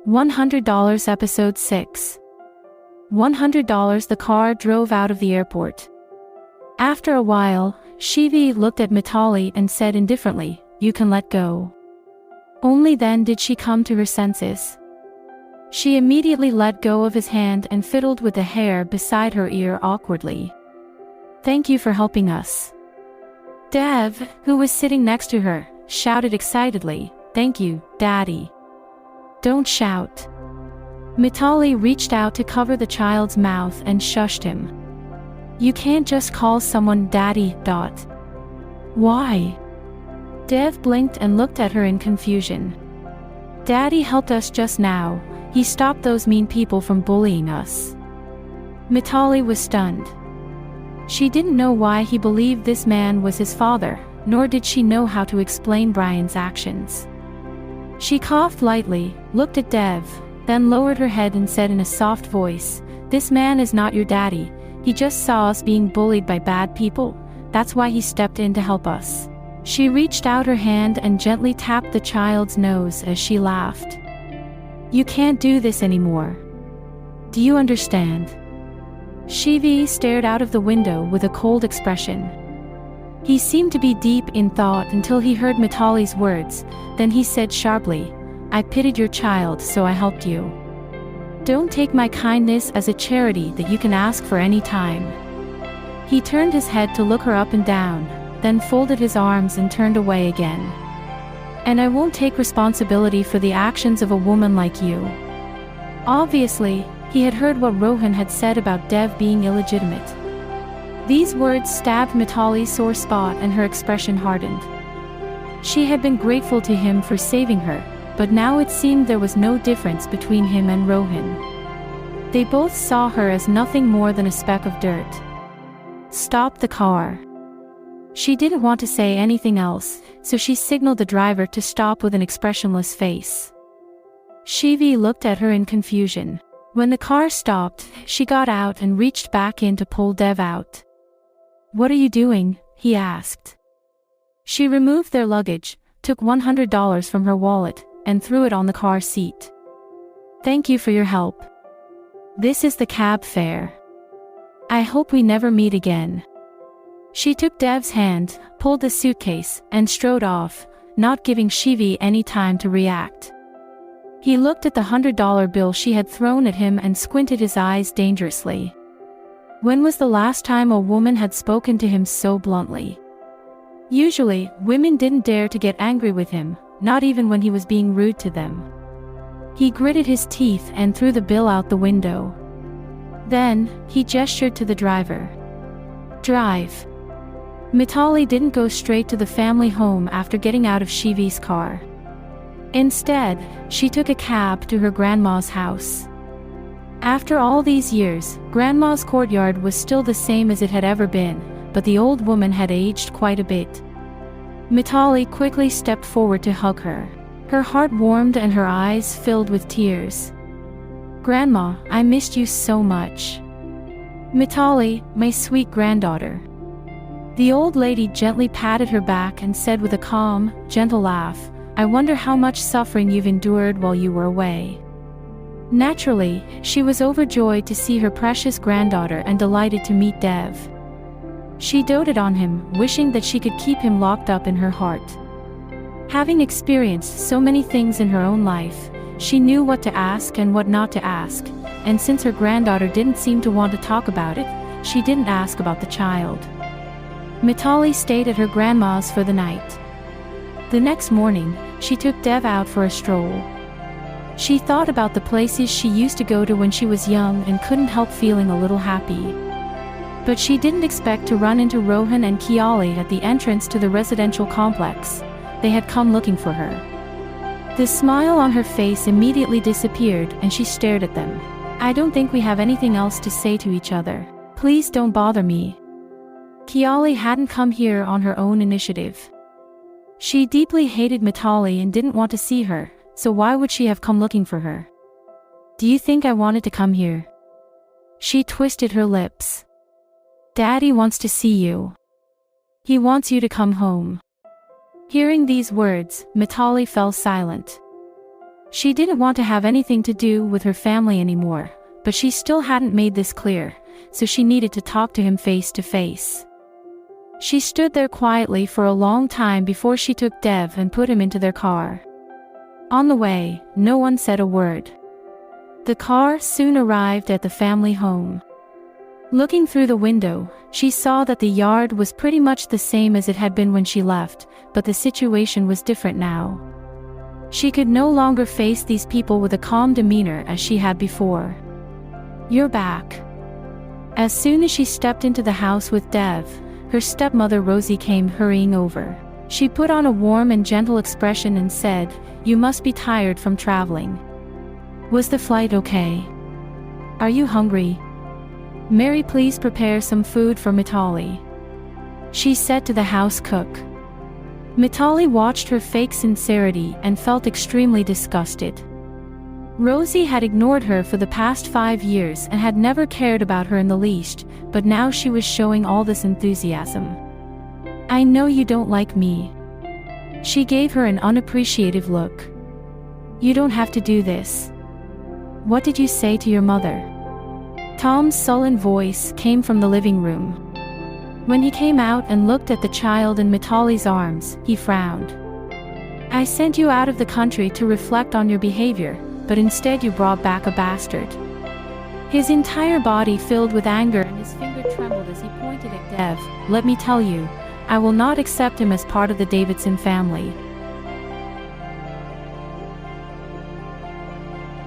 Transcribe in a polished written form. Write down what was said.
$100 Episode 6. $100. The car drove out of the airport. After a while, Shivi looked at Mitali and said indifferently, "You can let go." Only then did she come to her senses. She immediately let go of his hand and fiddled with the hair beside her ear awkwardly. "Thank you for helping us." Dev, who was sitting next to her, shouted excitedly, "Thank you, Daddy." "Don't shout." Mitali reached out to cover the child's mouth and shushed him. "You can't just call someone Daddy. Why?" Dev blinked and looked at her in confusion. "Daddy helped us just now. He stopped those mean people from bullying us." Mitali was stunned. She didn't know why he believed this man was his father, nor did she know how to explain Brian's actions. She coughed lightly, looked at Dev, then lowered her head and said in a soft voice, "This man is not your daddy. He just saw us being bullied by bad people. That's why he stepped in to help us." She reached out her hand and gently tapped the child's nose as she laughed. "You can't do this anymore. Do you understand?" Shivi stared out of the window with a cold expression. He seemed to be deep in thought until he heard Mitali's words, then he said sharply, "I pitied your child, so I helped you. Don't take my kindness as a charity that you can ask for any time." He turned his head to look her up and down, then folded his arms and turned away again. "And I won't take responsibility for the actions of a woman like you." Obviously, he had heard what Rohan had said about Dev being illegitimate. These words stabbed Mitali's sore spot and her expression hardened. She had been grateful to him for saving her, but now it seemed there was no difference between him and Rohan. They both saw her as nothing more than a speck of dirt. "Stop the car." She didn't want to say anything else, so she signaled the driver to stop with an expressionless face. Shivi looked at her in confusion. When the car stopped, she got out and reached back in to pull Dev out. "What are you doing?" he asked. She removed their luggage, took $100 from her wallet, and threw it on the car seat. "Thank you for your help. This is the cab fare. I hope we never meet again." She took Dev's hand, pulled the suitcase, and strode off, not giving Shivi any time to react. He looked at the $100 bill she had thrown at him and squinted his eyes dangerously. When was the last time a woman had spoken to him so bluntly? Usually, women didn't dare to get angry with him, not even when he was being rude to them. He gritted his teeth and threw the bill out the window. Then, he gestured to the driver. "Drive." Mitali didn't go straight to the family home after getting out of Shivi's car. Instead, she took a cab to her grandma's house. After all these years, Grandma's courtyard was still the same as it had ever been, but the old woman had aged quite a bit. Mitali quickly stepped forward to hug her. Her heart warmed and her eyes filled with tears. "Grandma, I missed you so much." "Mitali, my sweet granddaughter." The old lady gently patted her back and said with a calm, gentle laugh, "I wonder how much suffering you've endured while you were away." Naturally, she was overjoyed to see her precious granddaughter and delighted to meet Dev. She doted on him, wishing that she could keep him locked up in her heart. Having experienced so many things in her own life, she knew what to ask and what not to ask, and since her granddaughter didn't seem to want to talk about it, she didn't ask about the child. Mitali stayed at her grandma's for the night. The next morning, she took Dev out for a stroll. She thought about the places she used to go to when she was young and couldn't help feeling a little happy. But she didn't expect to run into Rohan and Kiali at the entrance to the residential complex. They had come looking for her. The smile on her face immediately disappeared and she stared at them. "I don't think we have anything else to say to each other. Please don't bother me." Kiali hadn't come here on her own initiative. She deeply hated Mitali and didn't want to see her, so why would she have come looking for her? "Do you think I wanted to come here?" She twisted her lips. "Daddy wants to see you. He wants you to come home." Hearing these words, Mitali fell silent. She didn't want to have anything to do with her family anymore, but she still hadn't made this clear, so she needed to talk to him face to face. She stood there quietly for a long time before she took Dev and put him into their car. On the way, no one said a word. The car soon arrived at the family home. Looking through the window, she saw that the yard was pretty much the same as it had been when she left, but the situation was different now. She could no longer face these people with a calm demeanor as she had before. "You're back." As soon as she stepped into the house with Dev, her stepmother Rosie came hurrying over. She put on a warm and gentle expression and said, "You must be tired from traveling. Was the flight okay? Are you hungry? Mary, please prepare some food for Mitali," she said to the house cook. Mitali watched her fake sincerity and felt extremely disgusted. Rosie had ignored her for the past 5 years and had never cared about her in the least, but now she was showing all this enthusiasm. "I know you don't like me." She gave her an unappreciative look. "You don't have to do this. What did you say to your mother?" Tom's sullen voice came from the living room. When he came out and looked at the child in Mitali's arms, he frowned. "I sent you out of the country to reflect on your behavior, but instead you brought back a bastard." His entire body filled with anger and his finger trembled as he pointed at Dev. "Let me tell you, I will not accept him as part of the Davidson family."